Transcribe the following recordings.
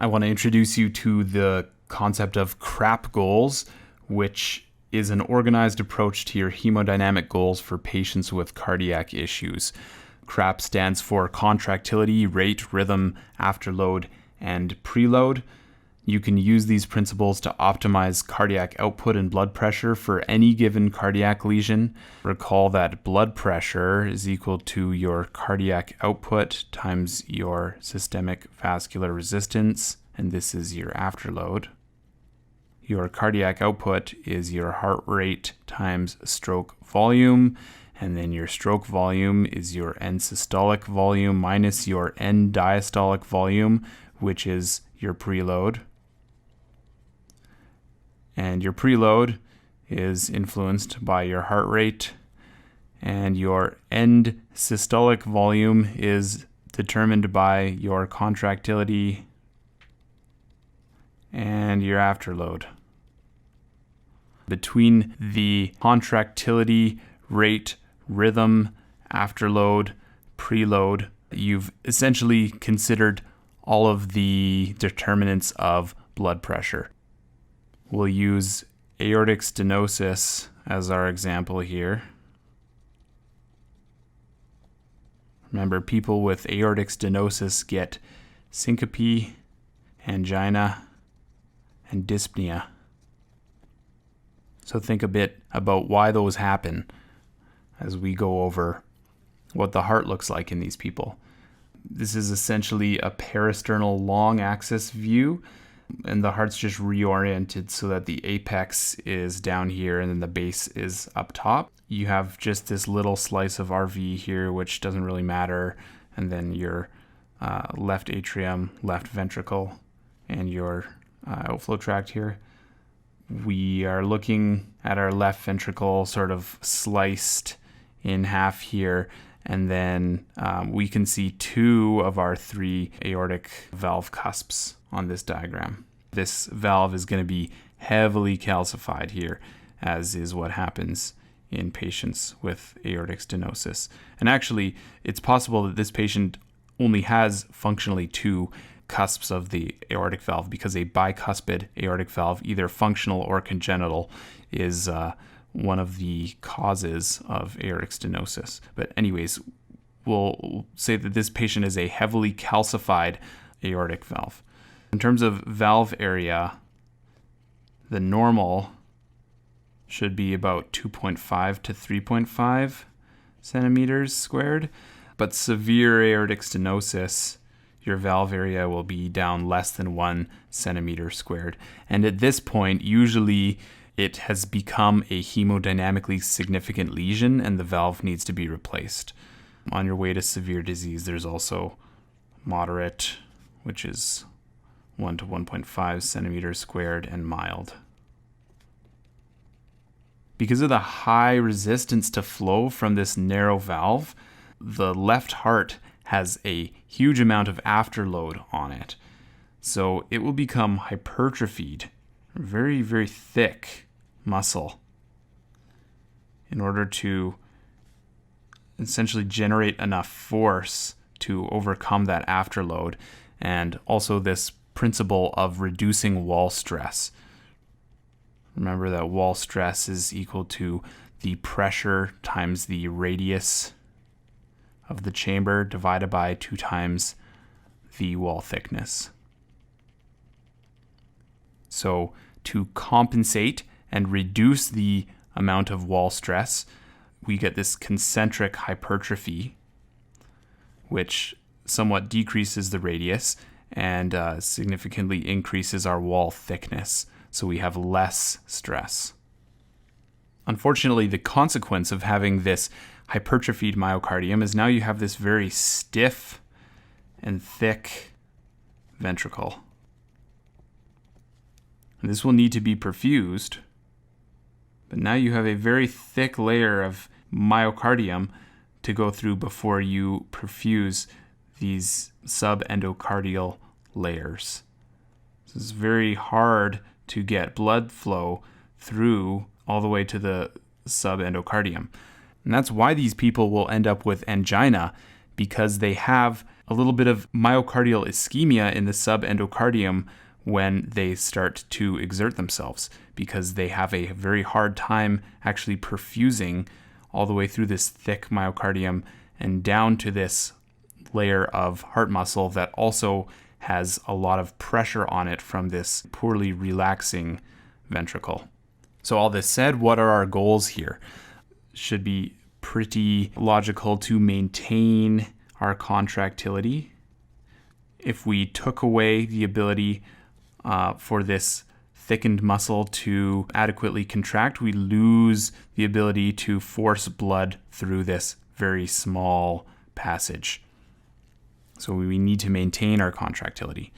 I want to introduce you to the concept of CRRAP Goals, which is an organized approach to your hemodynamic goals for patients with cardiac issues. CRRAP stands for contractility, rate, rhythm, afterload, and preload. You can use these principles to optimize cardiac output and blood pressure for any given cardiac lesion. Recall that blood pressure is equal to your cardiac output times your systemic vascular resistance, and this is your afterload. Your cardiac output is your heart rate times stroke volume, and then your stroke volume is your end systolic volume minus your end diastolic volume, which is your preload. And your preload is influenced by your heart rate, and your end systolic volume is determined by your contractility and your afterload. Between the contractility, rate, rhythm, afterload, preload, you've essentially considered all of the determinants of blood pressure. We'll use aortic stenosis as our example here. Remember, people with aortic stenosis get syncope, angina, and dyspnea. So think a bit about why those happen as we go over what the heart looks like in these people. This is essentially a parasternal long axis view, and the heart's just reoriented so that the apex is down here and then the base is up top. You have just this little slice of RV here, which doesn't really matter, and then your left atrium, left ventricle, and your outflow tract here. We are looking at our left ventricle sort of sliced in half here, and then we can see two of our three aortic valve cusps on this diagram. This valve is going to be heavily calcified here, as is what happens in patients with aortic stenosis. And actually, it's possible that this patient only has functionally two cusps of the aortic valve, because a bicuspid aortic valve, either functional or congenital, is one of the causes of aortic stenosis. But anyways, we'll say that this patient is a heavily calcified aortic valve. In terms of valve area, the normal should be about 2.5 to 3.5 centimeters squared, but severe aortic stenosis, your valve area will be down less than 1 centimeter squared. And at this point, usually it has become a hemodynamically significant lesion and the valve needs to be replaced. On your way to severe disease, there's also moderate, which is 1 to 1.5 centimeters squared, and mild. Because of the high resistance to flow from this narrow valve, the left heart has a huge amount of afterload on it. So it will become hypertrophied, very, very thick muscle, in order to essentially generate enough force to overcome that afterload, and also this principle of reducing wall stress. Remember that wall stress is equal to the pressure times the radius of the chamber divided by 2 times the wall thickness. So to compensate and reduce the amount of wall stress, we get this concentric hypertrophy, which somewhat decreases the radius and significantly increases our wall thickness, so we have less stress. Unfortunately, the consequence of having this hypertrophied myocardium is now you have this very stiff and thick ventricle. And this will need to be perfused, but now you have a very thick layer of myocardium to go through before you perfuse these subendocardial layers. This is very hard to get blood flow through all the way to the subendocardium. And that's why these people will end up with angina, because they have a little bit of myocardial ischemia in the subendocardium when they start to exert themselves, because they have a very hard time actually perfusing all the way through this thick myocardium and down to this layer of heart muscle that also has a lot of pressure on it from this poorly relaxing ventricle. So all this said, what are our goals here? Should be pretty logical to maintain our contractility. If we took away the ability for this thickened muscle to adequately contract, we lose the ability to force blood through this very small passage. So we need to maintain our contractility.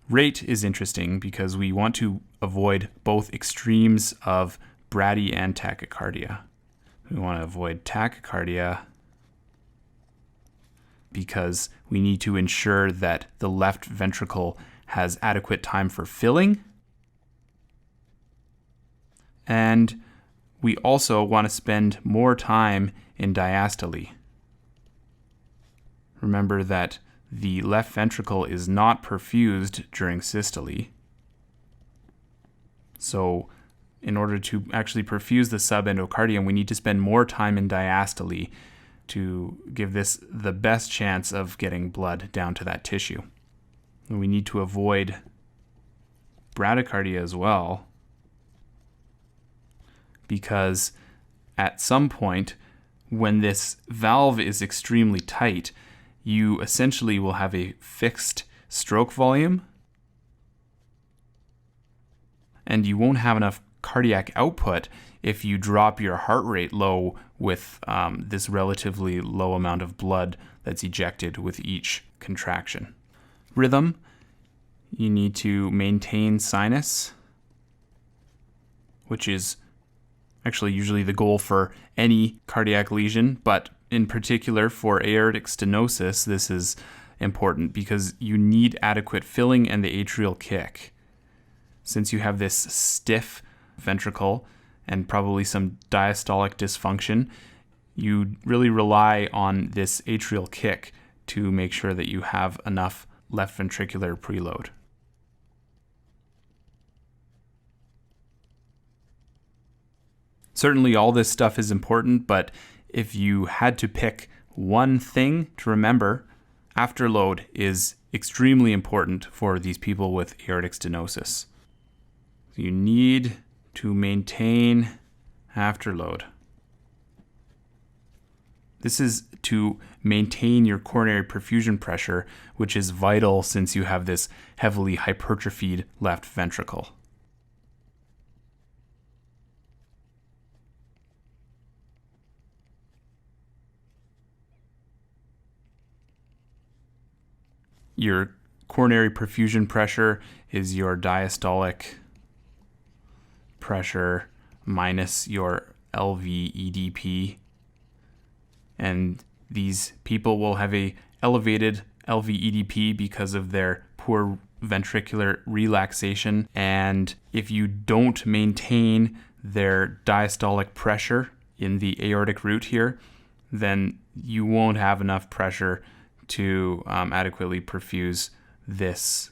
Rate is interesting because we want to avoid both extremes of brady and tachycardia. We want to avoid tachycardia because we need to ensure that the left ventricle has adequate time for filling. And we also want to spend more time in diastole. Remember that the left ventricle is not perfused during systole. So in order to actually perfuse the subendocardium, we need to spend more time in diastole to give this the best chance of getting blood down to that tissue. And we need to avoid bradycardia as well, because at some point when this valve is extremely tight, you essentially will have a fixed stroke volume and you won't have enough cardiac output if you drop your heart rate low with this relatively low amount of blood that's ejected with each contraction. Rhythm, you need to maintain sinus, which is actually usually the goal for any cardiac lesion, but in particular for aortic stenosis, this is important because you need adequate filling and the atrial kick. Since you have this stiff ventricle and probably some diastolic dysfunction, you really rely on this atrial kick to make sure that you have enough left ventricular preload. Certainly all this stuff is important, but if you had to pick one thing to remember, afterload is extremely important for these people with aortic stenosis. You need to maintain afterload. This is to maintain your coronary perfusion pressure, which is vital since you have this heavily hypertrophied left ventricle. Your coronary perfusion pressure is your diastolic pressure minus your LV-EDP. And these people will have a elevated LV-EDP because of their poor ventricular relaxation. And if you don't maintain their diastolic pressure in the aortic root here, then you won't have enough pressure to adequately perfuse this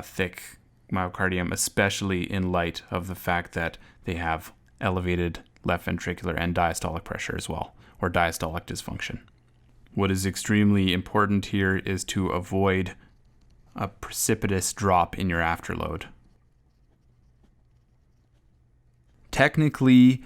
thick myocardium, especially in light of the fact that they have elevated left ventricular and diastolic pressure as well, or diastolic dysfunction. What is extremely important here is to avoid a precipitous drop in your afterload. Technically,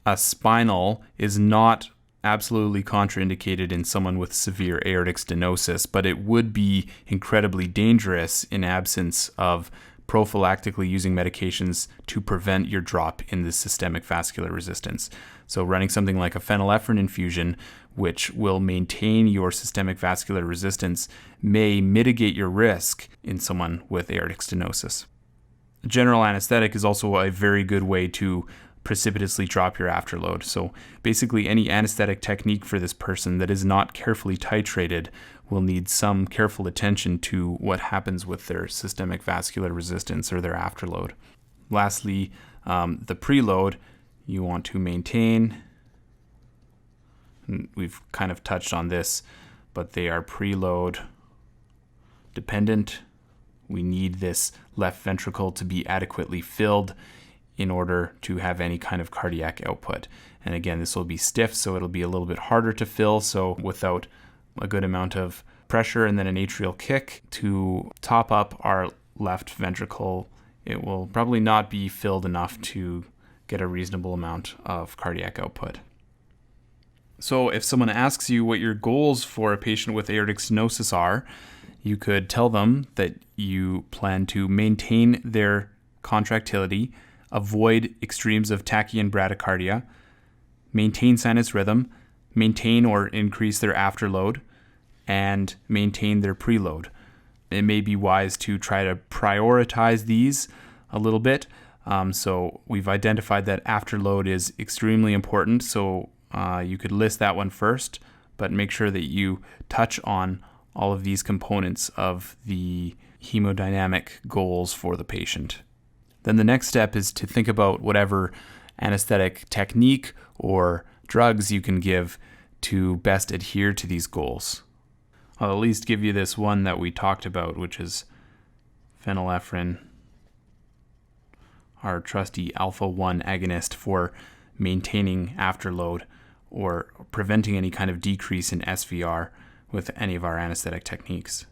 a spinal is not absolutely contraindicated in someone with severe aortic stenosis, but it would be incredibly dangerous in absence of prophylactically using medications to prevent your drop in the systemic vascular resistance. So running something like a phenylephrine infusion, which will maintain your systemic vascular resistance, may mitigate your risk in someone with aortic stenosis. General anesthetic is also a very good way to precipitously drop your afterload. So basically any anesthetic technique for this person that is not carefully titrated will need some careful attention to what happens with their systemic vascular resistance or their afterload. Lastly, the preload you want to maintain. And we've kind of touched on this, but they are preload dependent. We need this left ventricle to be adequately filled in order to have any kind of cardiac output. And again, this will be stiff, so it'll be a little bit harder to fill. So without a good amount of pressure and then an atrial kick to top up our left ventricle, it will probably not be filled enough to get a reasonable amount of cardiac output. So if someone asks you what your goals for a patient with aortic stenosis are, you could tell them that you plan to maintain their contractility, avoid extremes of tachy and bradycardia, maintain sinus rhythm, maintain or increase their afterload, and maintain their preload. It may be wise to try to prioritize these a little bit. So we've identified that afterload is extremely important, so you could list that one first, but make sure that you touch on all of these components of the hemodynamic goals for the patient. Then the next step is to think about whatever anesthetic technique or drugs you can give to best adhere to these goals. I'll at least give you this one that we talked about, which is phenylephrine, our trusty alpha-1 agonist for maintaining afterload or preventing any kind of decrease in SVR with any of our anesthetic techniques.